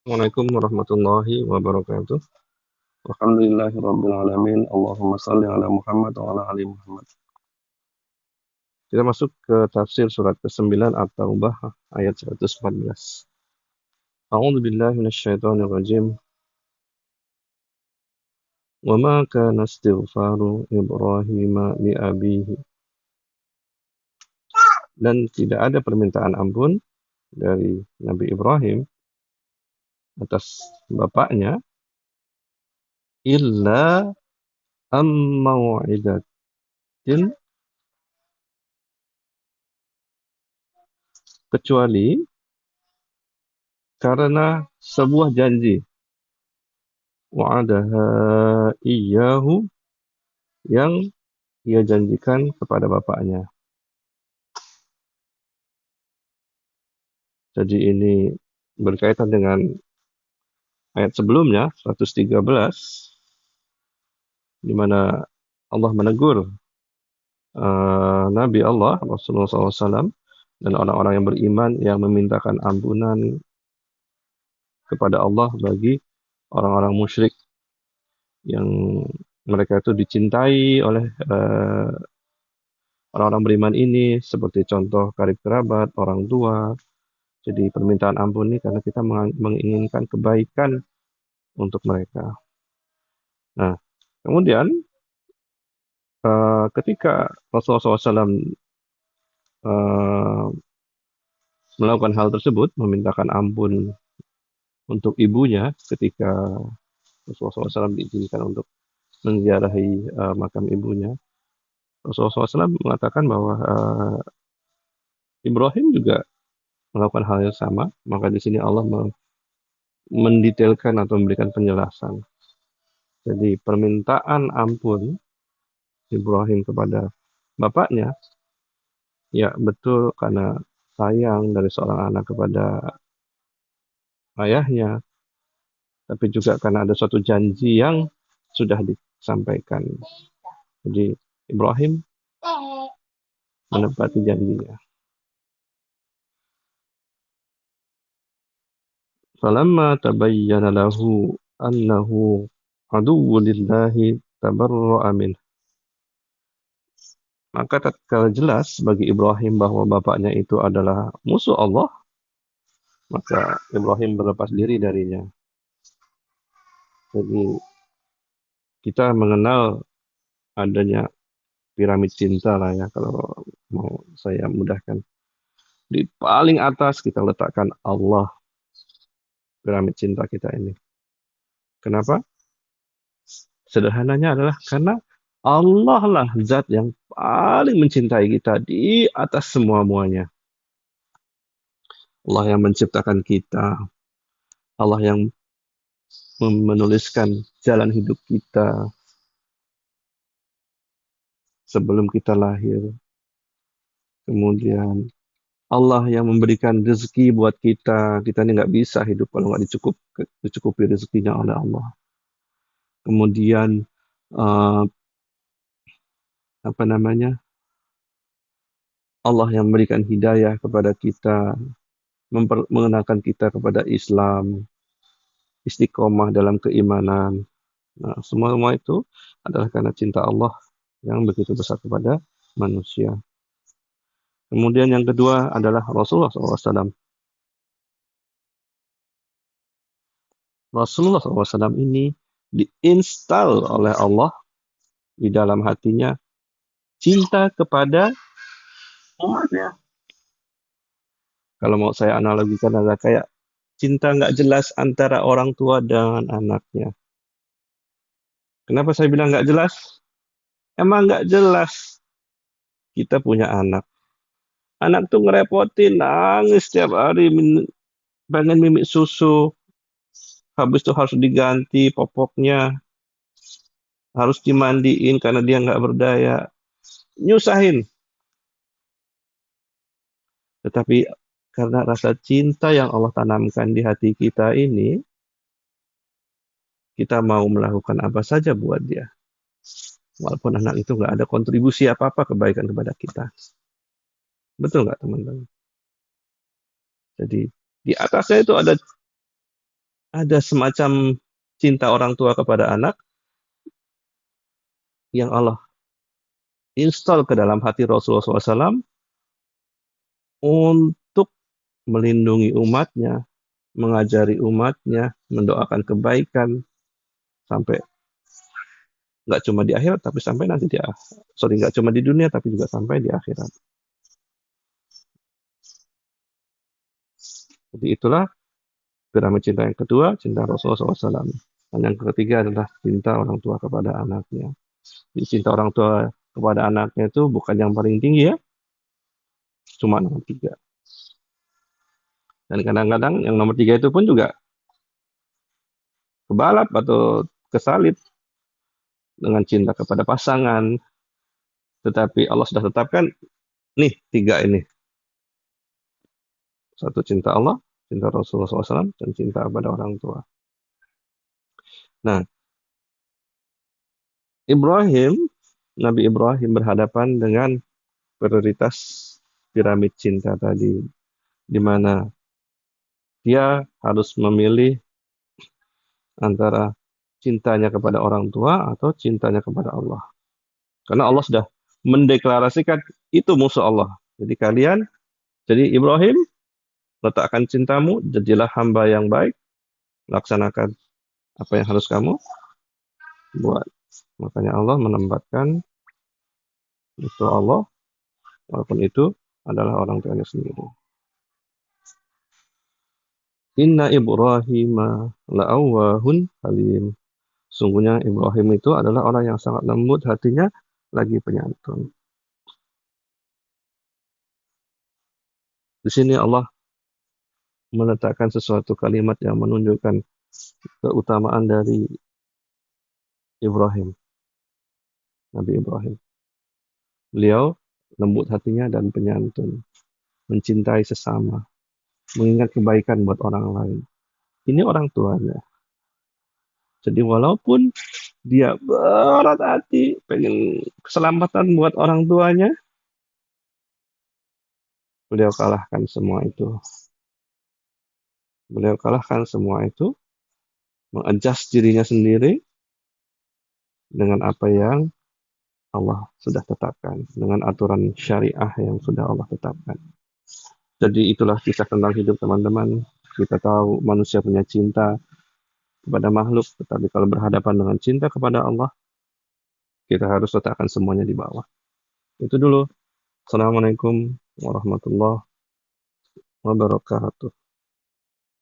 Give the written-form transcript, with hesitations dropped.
Assalamualaikum warahmatullahi wabarakatuh. Alhamdulillahirabbil alamin. Allahumma shalli ala Muhammad wa ala ali Muhammad. Kita masuk ke tafsir surat ke-9 At-Taubah ayat 114. A'udzu billahi minasyaitonir rajim. Wa ma kana istighfaru Ibrahim li abihi. Dan tidak ada permintaan ampun dari Nabi Ibrahim atas bapaknya illa am mau'idatin, kecuali karena sebuah janji, wa'adaha iyyahu, yang ia janjikan kepada bapaknya. Jadi ini berkaitan dengan ayat sebelumnya 113, di mana Allah menegur Nabi Allah Rasulullah SAW dan orang-orang yang beriman yang memintakan ampunan kepada Allah bagi orang-orang musyrik yang mereka itu dicintai oleh orang-orang beriman ini, seperti contoh karib kerabat, orang tua. Jadi permintaan ampun ini karena kita menginginkan kebaikan untuk mereka. Nah, kemudian ketika Rasulullah SAW melakukan hal tersebut, memintakan ampun untuk ibunya ketika Rasulullah SAW diizinkan untuk menziarahi makam ibunya, Rasulullah SAW mengatakan bahwa Ibrahim juga melakukan hal yang sama. Maka di sini Allah mendetailkan atau memberikan penjelasan. Jadi permintaan ampun Ibrahim kepada bapaknya, ya betul, karena sayang dari seorang anak kepada ayahnya, tapi juga karena ada suatu janji yang sudah disampaikan. Jadi Ibrahim menepati janjinya. Falamma tabayyana lahu annahu aduwwun lillahi tabarra'a min. Maka tatkala jelas bagi Ibrahim bahwa bapaknya itu adalah musuh Allah, maka Ibrahim berlepas diri darinya. Jadi kita mengenal adanya piramid cinta lah ya, kalau mau saya mudahkan. Di paling atas kita letakkan Allah, piramid cinta kita ini. Kenapa? Sederhananya adalah karena Allah lah zat yang paling mencintai kita di atas semua-muanya. Allah yang menciptakan kita. Allah yang menuliskan jalan hidup kita sebelum kita lahir. Kemudian Allah yang memberikan rezeki buat kita. Kita ini nggak bisa hidup kalau nggak dicukupi rezekinya oleh Allah. Kemudian uh, Allah yang memberikan hidayah kepada kita, mengenalkan kita kepada Islam, istiqomah dalam keimanan. Nah, semua itu adalah karena cinta Allah yang begitu besar kepada manusia. Kemudian yang kedua adalah Rasulullah SAW. Rasulullah SAW ini diinstal oleh Allah di dalam hatinya cinta kepada umatnya. Kalau mau saya analogikan adalah kayak cinta nggak jelas antara orang tua dengan anaknya. Kenapa saya bilang nggak jelas? Emang nggak jelas. Kita punya anak. Anak tuh ngerepotin, nangis setiap hari, pengen mimik susu. Habis itu harus diganti popoknya, harus dimandiin karena dia nggak berdaya. Nyusahin. Tetapi karena rasa cinta yang Allah tanamkan di hati kita ini, kita mau melakukan apa saja buat dia. Walaupun anak itu nggak ada kontribusi apa-apa kebaikan kepada kita. Betul nggak teman-teman? Jadi di atasnya itu ada ada semacam cinta orang tua kepada anak yang Allah install ke dalam hati Rasulullah SAW untuk melindungi umatnya, mengajari umatnya, mendoakan kebaikan sampai nggak cuma di akhirat tapi sampai nanti nggak cuma di dunia tapi juga sampai di akhirat. Jadi itulah piramid cinta yang kedua, cinta Rasulullah SAW. Dan yang ketiga adalah cinta orang tua kepada anaknya. Jadi cinta orang tua kepada anaknya itu bukan yang paling tinggi ya, cuma nomor tiga. Dan kadang-kadang yang nomor tiga itu pun juga kebalap atau kesalip dengan cinta kepada pasangan. Tetapi Allah sudah tetapkan, nih tiga ini. Satu cinta Allah, cinta Rasulullah SAW, dan cinta kepada orang tua. Nah, Nabi Ibrahim berhadapan dengan prioritas piramid cinta tadi, di mana dia harus memilih antara cintanya kepada orang tua atau cintanya kepada Allah. Karena Allah sudah mendeklarasikan itu musuh Allah. Jadi Ibrahim, letakkan cintamu, jadilah hamba yang baik, laksanakan apa yang harus kamu buat. Makanya Allah menempatkan itu Allah, walaupun itu adalah orang tuanya sendiri. Inna Ibrahim la'awwahun halim. Sungguhnya Ibrahim itu adalah orang yang sangat lembut hatinya, lagi penyantun. Di sini Allah meletakkan sesuatu kalimat yang menunjukkan keutamaan dari Ibrahim, Nabi Ibrahim. Beliau lembut hatinya dan penyantun, mencintai sesama, mengingat kebaikan buat orang lain. Ini orang tuanya. Jadi walaupun dia berat hati, pengen keselamatan buat orang tuanya, beliau kalahkan semua itu. Beliau kalahkan semua itu, mengadjust dirinya sendiri dengan apa yang Allah sudah tetapkan, dengan aturan syariah yang sudah Allah tetapkan. Jadi itulah kisah tentang hidup teman-teman. Kita tahu manusia punya cinta kepada makhluk, tetapi kalau berhadapan dengan cinta kepada Allah, kita harus letakkan semuanya di bawah. Itu dulu. Assalamualaikum warahmatullahi wabarakatuh.